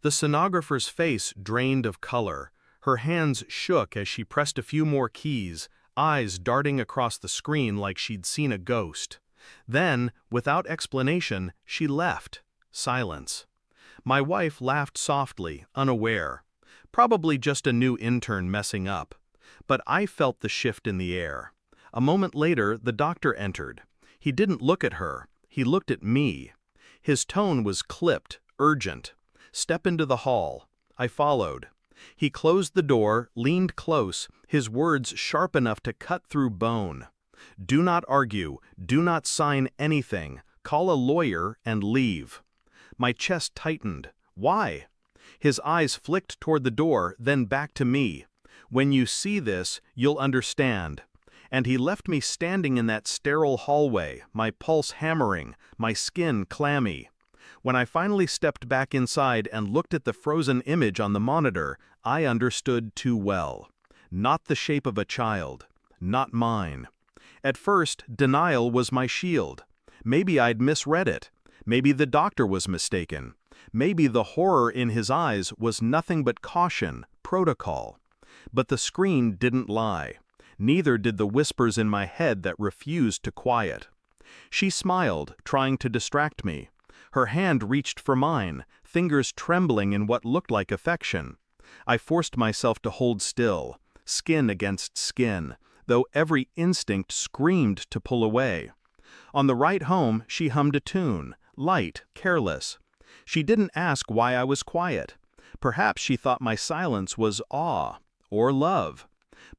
The sonographer's face drained of color. Her hands shook as she pressed a few more keys, eyes darting across the screen like she'd seen a ghost. Then, without explanation, she left. Silence. My wife laughed softly, unaware. Probably just a new intern messing up. But I felt the shift in the air. A moment later, the doctor entered. He didn't look at her. He looked at me. His tone was clipped, urgent. "Step into the hall." I followed. He closed the door, leaned close, his words sharp enough to cut through bone. "Do not argue. Do not sign anything. Call a lawyer and leave." My chest tightened. Why? His eyes flicked toward the door, then back to me. "When you see this, you'll understand." And he left me standing in that sterile hallway, my pulse hammering, my skin clammy. When I finally stepped back inside and looked at the frozen image on the monitor, I understood too well. Not the shape of a child. Not mine. At first, denial was my shield. Maybe I'd misread it. Maybe the doctor was mistaken. Maybe the horror in his eyes was nothing but caution, protocol. But the screen didn't lie. Neither did the whispers in my head that refused to quiet. She smiled, trying to distract me. Her hand reached for mine, fingers trembling in what looked like affection. I forced myself to hold still, skin against skin, though every instinct screamed to pull away. On the ride home, she hummed a tune, light, careless. She didn't ask why I was quiet. Perhaps she thought my silence was awe or love.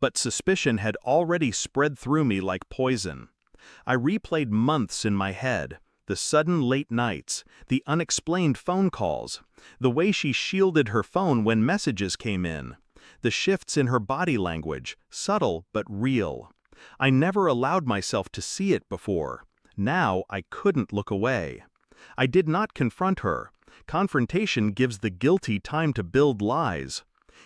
But suspicion had already spread through me like poison. I replayed months in my head, the sudden late nights, the unexplained phone calls, the way she shielded her phone when messages came in, the shifts in her body language, subtle but real. I never allowed myself to see it before. Now I couldn't look away. I did not confront her. Confrontation gives the guilty time to build lies.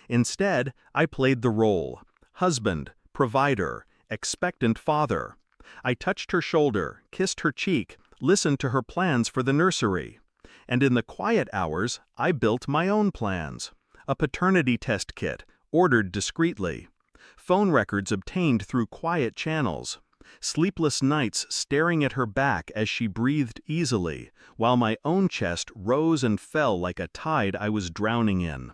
Instead, I played the role. Husband, provider, expectant father. I touched her shoulder, kissed her cheek, listened to her plans for the nursery. And in the quiet hours, I built my own plans. A paternity test kit, ordered discreetly. Phone records obtained through quiet channels. Sleepless nights staring at her back as she breathed easily, while my own chest rose and fell like a tide I was drowning in.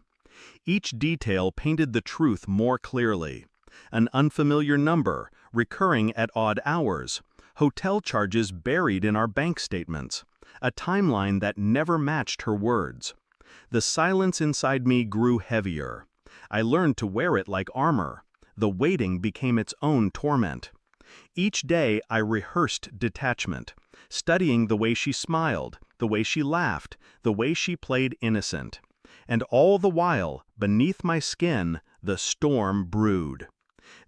Each detail painted the truth more clearly. An unfamiliar number, recurring at odd hours, hotel charges buried in our bank statements, a timeline that never matched her words. The silence inside me grew heavier. I learned to wear it like armor. The waiting became its own torment. Each day I rehearsed detachment, studying the way she smiled, the way she laughed, the way she played innocent. And all the while, beneath my skin, the storm brewed.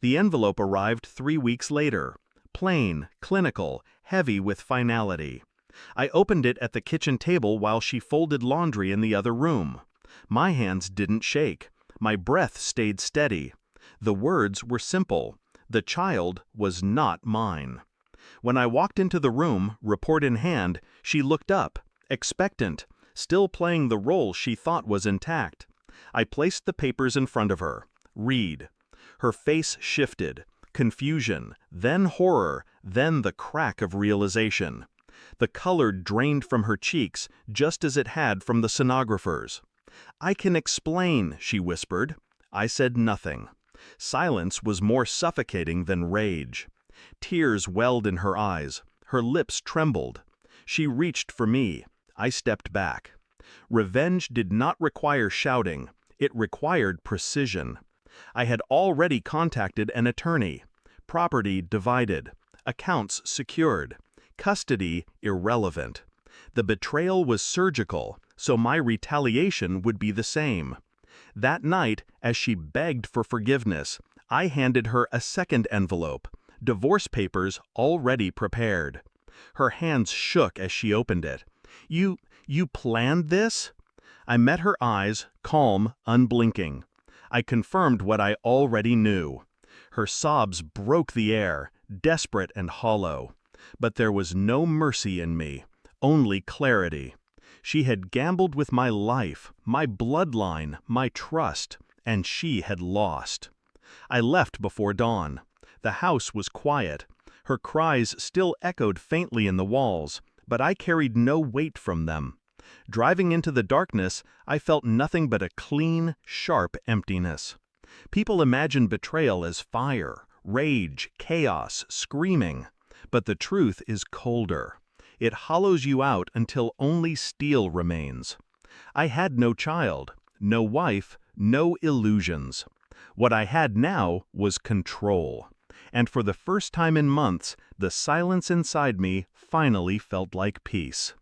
The envelope arrived 3 weeks later. Plain, clinical, heavy with finality. I opened it at the kitchen table while she folded laundry in the other room. My hands didn't shake. My breath stayed steady. The words were simple. The child was not mine. When I walked into the room, report in hand, she looked up, expectant, still playing the role she thought was intact. I placed the papers in front of her. Read. Her face shifted. Confusion, then horror, then the crack of realization. The color drained from her cheeks, just as it had from the sonographer's. "I can explain," she whispered. I said nothing. Silence was more suffocating than rage. Tears welled in her eyes. Her lips trembled. She reached for me. I stepped back. Revenge did not require shouting. It required precision. I had already contacted an attorney. Property divided. Accounts secured. Custody irrelevant. The betrayal was surgical, so my retaliation would be the same. That night, as she begged for forgiveness, I handed her a second envelope, divorce papers already prepared. Her hands shook as she opened it. You planned this?" I met her eyes, calm, unblinking. I confirmed what I already knew. Her sobs broke the air, desperate and hollow. But there was no mercy in me, only clarity. She had gambled with my life, my bloodline, my trust, and she had lost. I left before dawn. The house was quiet. Her cries still echoed faintly in the walls, but I carried no weight from them. Driving into the darkness, I felt nothing but a clean, sharp emptiness. People imagine betrayal as fire, rage, chaos, screaming. But the truth is colder. It hollows you out until only steel remains. I had no child, no wife, no illusions. What I had now was control. And for the first time in months, the silence inside me finally felt like peace.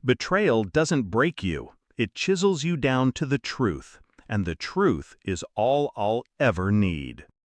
Betrayal doesn't break you. It chisels you down to the truth. And the truth is all I'll ever need.